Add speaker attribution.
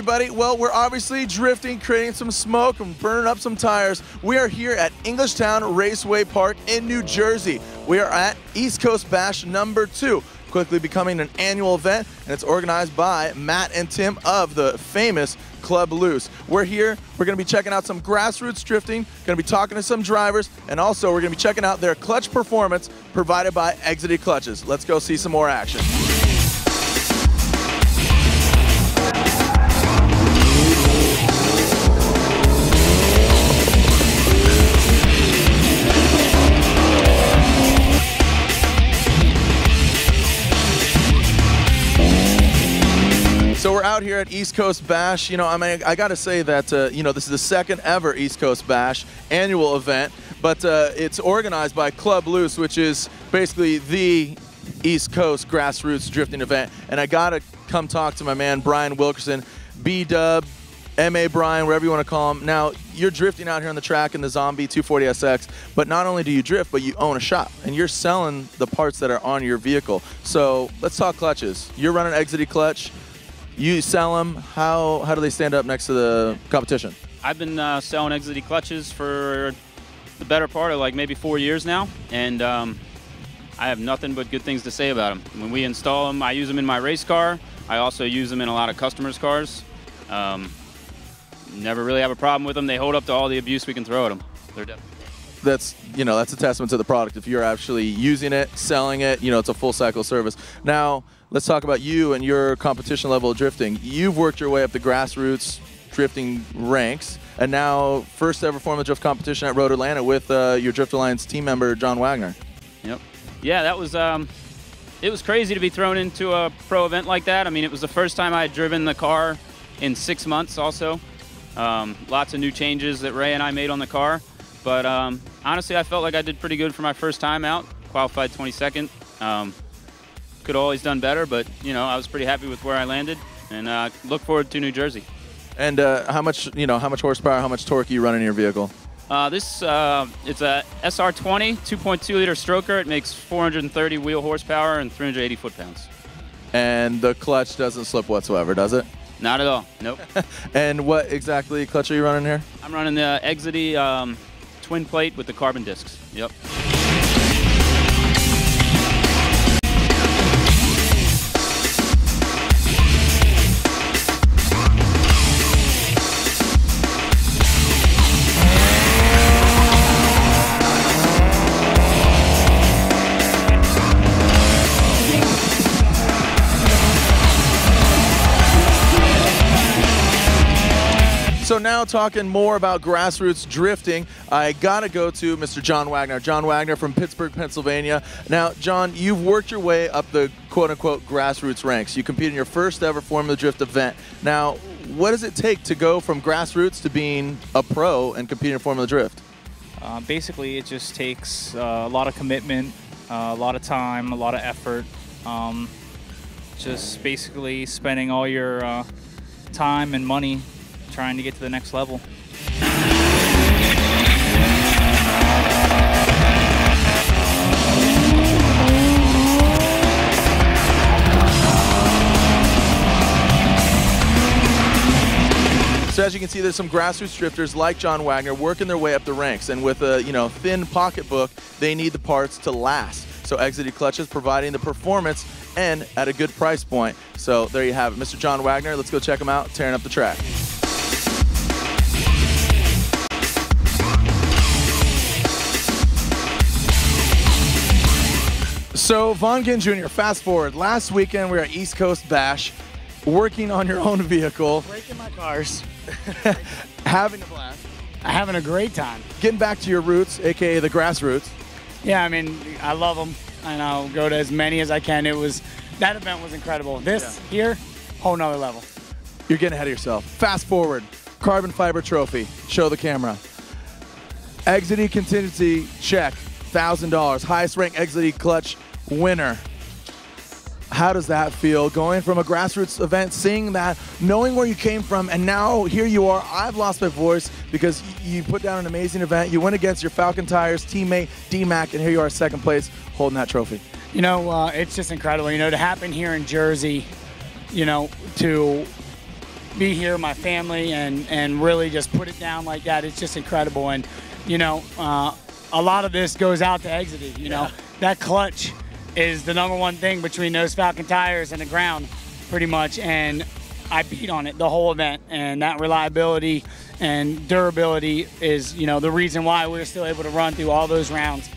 Speaker 1: everybody? Well, we're obviously drifting, creating some smoke, and burning up some tires. We are here at Englishtown Raceway Park in New Jersey. We are at East Coast Bash #2, quickly becoming an annual event, and it's organized by Matt and Tim of the famous Club Loose. We're here, we're gonna be checking out some grassroots drifting, gonna be talking to some drivers, and also we're gonna be checking out their clutch performance provided by Exedy clutches. Let's go see some more action. So we're out here at East Coast Bash. You know, I mean, I got to say that, you know, this is the second ever East Coast Bash annual event, but it's organized by Club Loose, which is basically the East Coast grassroots drifting event. And I got to come talk to my man, Brian Wilkerson, B-Dub, M.A. Brian, wherever you want to call him. Now, you're drifting out here on the track in the Zombie 240SX, but not only do you drift, but you own a shop, and you're selling the parts that are on your vehicle. So let's talk clutches. You're running Exedy clutch. You sell them. How do they stand up next to the competition?
Speaker 2: I've been selling Exedy clutches for the better part of like maybe 4 years now, and I have nothing but good things to say about them. When we install them, I use them in my race car. I also use them in a lot of customers' cars. Never really have a problem with them. They hold up to all the abuse we can throw at them. They're definitely.
Speaker 1: That's, you know, that's a testament to the product. If you're actually using it, selling it, you know, it's a full cycle service. Now, let's talk about you and your competition level of drifting. You've worked your way up the grassroots drifting ranks, and now first ever Formula Drift competition at Road Atlanta with your Drift Alliance team member, John Wagner.
Speaker 2: Yep. Yeah, that was, it was crazy to be thrown into a pro event like that. I mean, it was the first time I had driven the car in 6 months also. Lots of new changes that Ray and I made on the car. But honestly, I felt like I did pretty good for my first time out. Qualified 22nd. Could have always done better, but you know, I was pretty happy with where I landed, and look forward to New Jersey. And
Speaker 1: how much horsepower, how much torque you run in your vehicle?
Speaker 2: It's a SR20 2.2 liter stroker. It makes 430 wheel horsepower and 380 foot-pounds.
Speaker 1: And the clutch doesn't slip whatsoever, does it?
Speaker 2: Not at all. Nope.
Speaker 1: And what exactly clutch are you running here?
Speaker 2: I'm running the Exedy twin plate with the carbon discs. Yep.
Speaker 1: So now talking more about grassroots drifting, I gotta go to Mr. John Wagner. John Wagner from Pittsburgh, Pennsylvania. Now, John, you've worked your way up the quote-unquote grassroots ranks. You competed in your first ever Formula Drift event. Now, what does it take to go from grassroots to being a pro and competing in Formula Drift?
Speaker 3: Basically, it just takes a lot of commitment, a lot of time, a lot of effort. Just basically spending all your time and money trying to get to the next level.
Speaker 1: So as you can see, there's some grassroots drifters like John Wagner working their way up the ranks, and with a thin pocketbook, they need the parts to last. So Exedy clutches providing the performance and at a good price point. So there you have it, Mr. John Wagner. Let's go check him out, tearing up the track. So, Von Ginn Jr., fast forward. Last weekend, we were at East Coast Bash, working on your own vehicle.
Speaker 4: Breaking my cars.
Speaker 1: Having a blast.
Speaker 4: Having a great time.
Speaker 1: Getting back to your roots, a.k.a. the grassroots.
Speaker 4: Yeah, I mean, I love them, and I'll go to as many as I can. That event was incredible. This here, whole nother level.
Speaker 1: You're getting ahead of yourself. Fast forward. Carbon fiber trophy. Show the camera. Exedy contingency check, $1,000. Highest ranked Exedy clutch winner. How does that feel, going from a grassroots event, seeing that, knowing where you came from, and now here you are? I've lost my voice because you put down an amazing event. You went against your Falcon Tires teammate, D-Mac, and here you are, second place, holding that trophy.
Speaker 4: You know, it's just incredible, to happen here in Jersey, to be here with my family and really just put it down like that. It's just incredible. And, you know, a lot of this goes out to Exedy. You know, that clutch is the #1 thing between those Falcon tires and the ground, pretty much. And I beat on it the whole event. And that reliability and durability is, you know, the reason why we're still able to run through all those rounds.